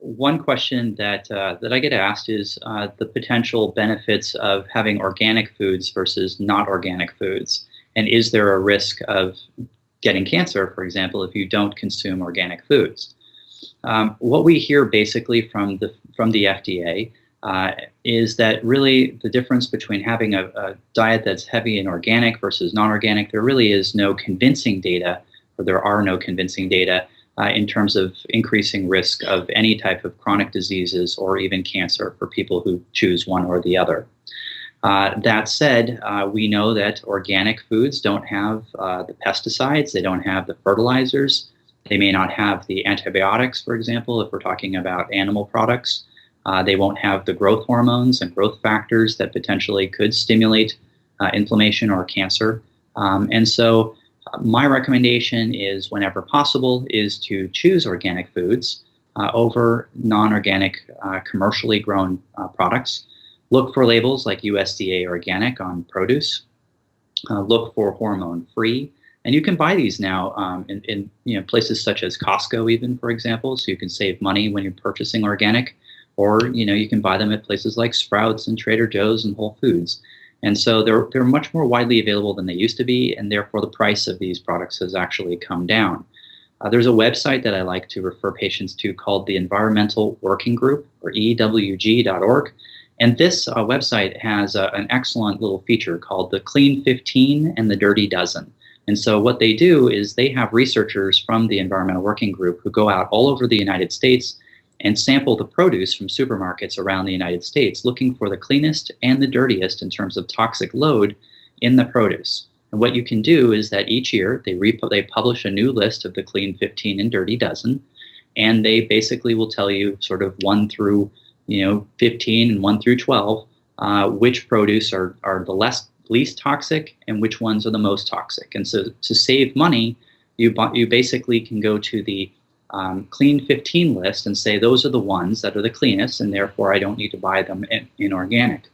One question that I get asked is the potential benefits of having organic foods versus not organic foods, and is there a risk of getting cancer, for example, if you don't consume organic foods? What we hear basically from the FDA is that really the difference between having a diet that's heavy in organic versus non-organic, there really is no convincing data, or there are no convincing data in terms of increasing risk of any type of chronic diseases or even cancer for people who choose one or the other. That said, we know that organic foods don't have the pesticides, they don't have the fertilizers, they may not have the antibiotics, for example, if we're talking about animal products. They won't have the growth hormones and growth factors that potentially could stimulate inflammation or cancer. And so my recommendation is, whenever possible, is to choose organic foods over non-organic commercially grown products. Look for labels like USDA organic on produce. Look for hormone-free. And you can buy these now in places such as Costco, even, for example, so you can save money when you're purchasing organic. Or you can buy them at places like Sprouts and Trader Joe's and Whole Foods. And so they're much more widely available than they used to be, and therefore the price of these products has actually come down. There's a website that I like to refer patients to called the Environmental Working Group, or EWG.org. And this website has an excellent little feature called the Clean 15 and the Dirty Dozen. And so what they do is they have researchers from the Environmental Working Group who go out all over the United States and sample the produce from supermarkets around the United States, looking for the cleanest and the dirtiest in terms of toxic load in the produce. And what you can do is that each year they publish a new list of the Clean 15 and Dirty Dozen, and they basically will tell you sort of 1 through 15 and 1 through 12 which produce are the least toxic and which ones are the most toxic. And so to save money, you basically can go to the Clean 15 list and say those are the ones that are the cleanest, and therefore I don't need to buy them in organic.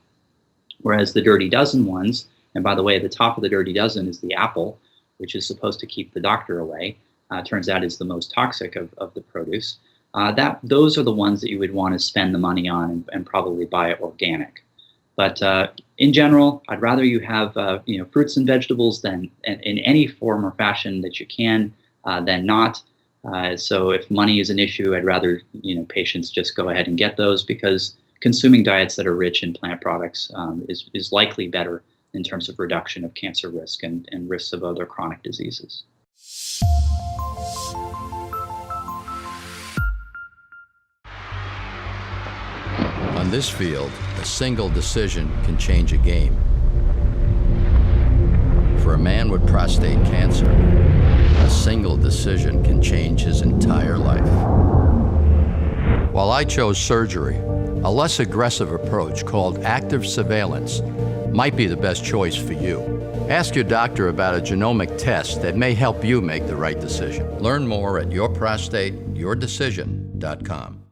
Whereas the Dirty Dozen ones, and by the way, the top of the Dirty Dozen is the apple, which is supposed to keep the doctor away, turns out is the most toxic of the produce. Those are the ones that you would want to spend the money on and probably buy organic. But in general, I'd rather you have fruits and vegetables than in any form or fashion that you can than not. So if money is an issue, I'd rather patients just go ahead and get those, because consuming diets that are rich in plant products is likely better in terms of reduction of cancer risk and risks of other chronic diseases. On this field, a single decision can change a game. For a man with prostate cancer, a single decision can change his entire life. While I chose surgery, a less aggressive approach called active surveillance might be the best choice for you. Ask your doctor about a genomic test that may help you make the right decision. Learn more at yourprostateyourdecision.com.